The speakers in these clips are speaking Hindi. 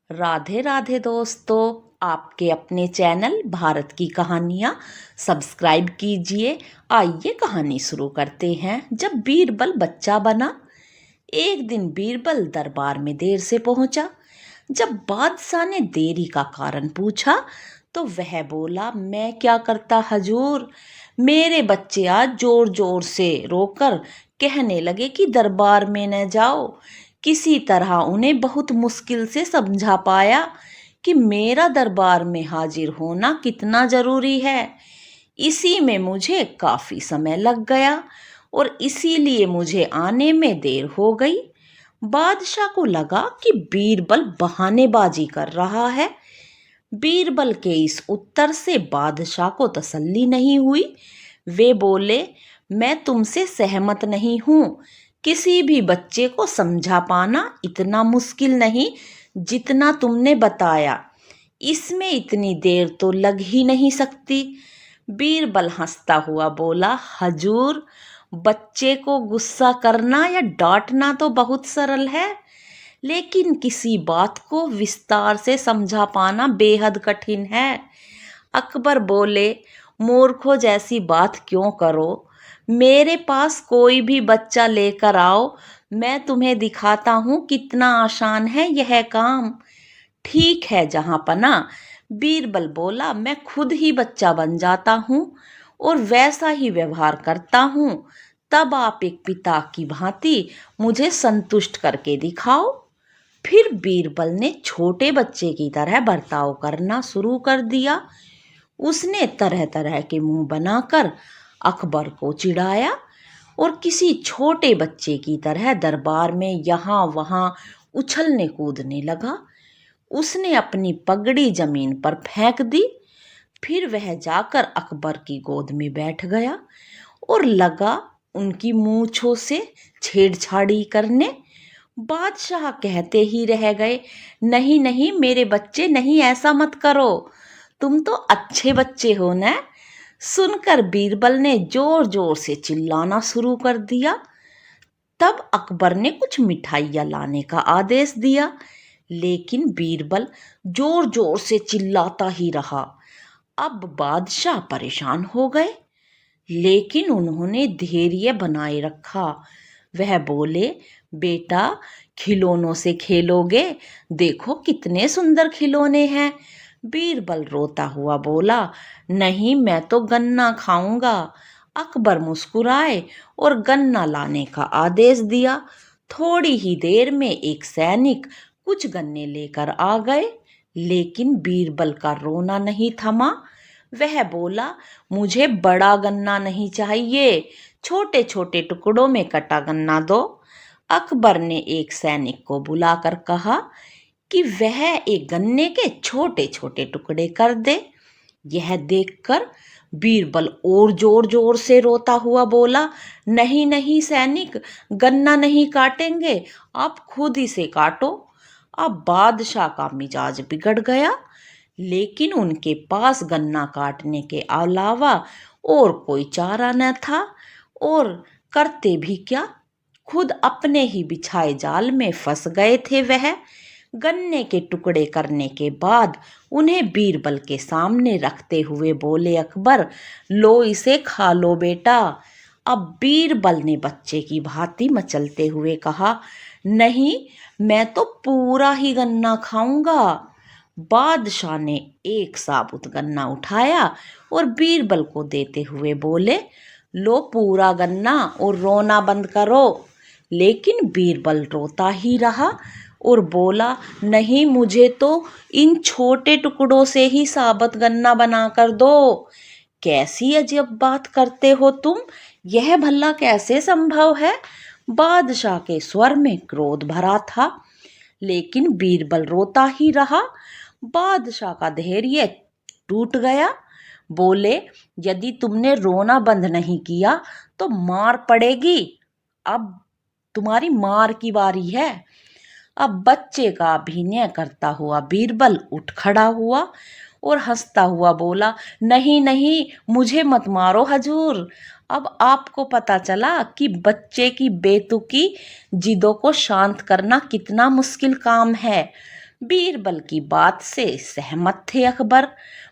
राधे राधे दोस्तों, आपके अपने चैनल भारत की कहानियाँ सब्सक्राइब कीजिए। आइए कहानी शुरू करते हैं। जब बीरबल बच्चा बना। एक दिन बीरबल दरबार में देर से पहुंचा। जब बादशाह ने देरी का कारण पूछा तो वह बोला, मैं क्या करता हजूर, मेरे बच्चे आज जोर जोर से रोकर कहने लगे कि दरबार में न जाओ। किसी तरह उन्हें बहुत मुश्किल से समझा पाया कि मेरा दरबार में हाजिर होना कितना जरूरी है। इसी में मुझे काफी समय लग गया और इसीलिए मुझे आने में देर हो गई। बादशाह को लगा कि बीरबल बहानेबाजी कर रहा है। बीरबल के इस उत्तर से बादशाह को तसल्ली नहीं हुई। वे बोले, मैं तुमसे सहमत नहीं हूं। किसी भी बच्चे को समझा पाना इतना मुश्किल नहीं जितना तुमने बताया। इसमें इतनी देर तो लग ही नहीं सकती। बीरबल हंसता हुआ बोला, हजूर, बच्चे को गुस्सा करना या डांटना तो बहुत सरल है, लेकिन किसी बात को विस्तार से समझा पाना बेहद कठिन है। अकबर बोले, मूर्खों जैसी बात क्यों करो। मेरे पास कोई भी बच्चा लेकर आओ, मैं तुम्हें दिखाता हूँ कितना आसान है यह काम। ठीक है जहां पना, बीरबल बोला, मैं खुद ही बच्चा बन जाता हूँ और वैसा ही व्यवहार करता हूँ। तब आप एक पिता की भांति मुझे संतुष्ट करके दिखाओ। फिर बीरबल ने छोटे बच्चे की तरह बर्ताव करना शुरू कर दिया। उसने तरह तरह के मुंह बनाकर अकबर को चिढ़ाया और किसी छोटे बच्चे की तरह दरबार में यहाँ वहाँ उछलने कूदने लगा। उसने अपनी पगड़ी जमीन पर फेंक दी। फिर वह जाकर अकबर की गोद में बैठ गया और लगा उनकी मूंछों से छेड़छाड़ी करने। बादशाह कहते ही रह गए, नहीं नहीं मेरे बच्चे, नहीं ऐसा मत करो, तुम तो अच्छे बच्चे हो न। सुनकर बीरबल ने जोर जोर से चिल्लाना शुरू कर दिया। तब अकबर ने कुछ मिठाइयाँ लाने का आदेश दिया, लेकिन बीरबल जोर जोर से चिल्लाता ही रहा। अब बादशाह परेशान हो गए, लेकिन उन्होंने धैर्य बनाए रखा। वह बोले, बेटा, खिलौनों से खेलोगे, देखो कितने सुंदर खिलौने हैं। बीरबल रोता हुआ बोला, नहीं मैं तो गन्ना खाऊंगा। अकबर मुस्कुराए और गन्ना लाने का आदेश दिया। थोड़ी ही देर में एक सैनिक कुछ गन्ने लेकर आ गए, लेकिन बीरबल का रोना नहीं थमा। वह बोला, मुझे बड़ा गन्ना नहीं चाहिए, छोटे छोटे टुकड़ों में कटा गन्ना दो। अकबर ने एक सैनिक को बुलाकर कहा कि वह एक गन्ने के छोटे छोटे टुकड़े कर दे। यह देखकर बीरबल और जोर जोर से रोता हुआ बोला, नहीं नहीं सैनिक, गन्ना नहीं काटेंगे, आप खुद ही से काटो। अब बादशाह का मिजाज बिगड़ गया, लेकिन उनके पास गन्ना काटने के अलावा और कोई चारा न था। और करते भी क्या, खुद अपने ही बिछाए जाल में फंस गए थे। वह गन्ने के टुकड़े करने के बाद उन्हें बीरबल के सामने रखते हुए बोले, अकबर, लो इसे खा लो बेटा। अब बीरबल ने बच्चे की भांति मचलते हुए कहा, नहीं, मैं तो पूरा ही गन्ना खाऊंगा। बादशाह ने एक साबुत गन्ना उठाया और बीरबल को देते हुए बोले, लो पूरा गन्ना और रोना बंद करो। लेकिन बीरबल रोता ही रहा और बोला, नहीं, मुझे तो इन छोटे टुकड़ों से ही साबुत गन्ना बना कर दो। कैसी अजब बात करते हो तुम, यह भला कैसे संभव है। बादशाह के स्वर में क्रोध भरा था, लेकिन बीरबल रोता ही रहा। बादशाह का धैर्य टूट गया। बोले, यदि तुमने रोना बंद नहीं किया तो मार पड़ेगी। अब तुम्हारी मार की बारी है। अब बच्चे का अभिनय करता हुआ बीरबल उठ खड़ा हुआ और हंसता हुआ बोला, नहीं नहीं, मुझे मत मारो हजूर। अब आपको पता चला कि बच्चे की बेतुकी जिदों को शांत करना कितना मुश्किल काम है। बीरबल की बात से सहमत थे अकबर।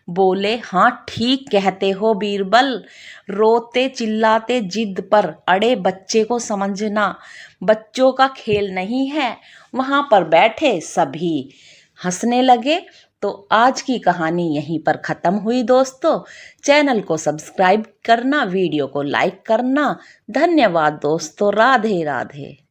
बोले, हाँ ठीक कहते हो बीरबल, रोते चिल्लाते जिद पर अड़े बच्चे को समझना बच्चों का खेल नहीं है। वहां पर बैठे सभी हंसने लगे। तो आज की कहानी यहीं पर ख़त्म हुई दोस्तों। चैनल को सब्सक्राइब करना, वीडियो को लाइक करना। धन्यवाद दोस्तों, राधे राधे।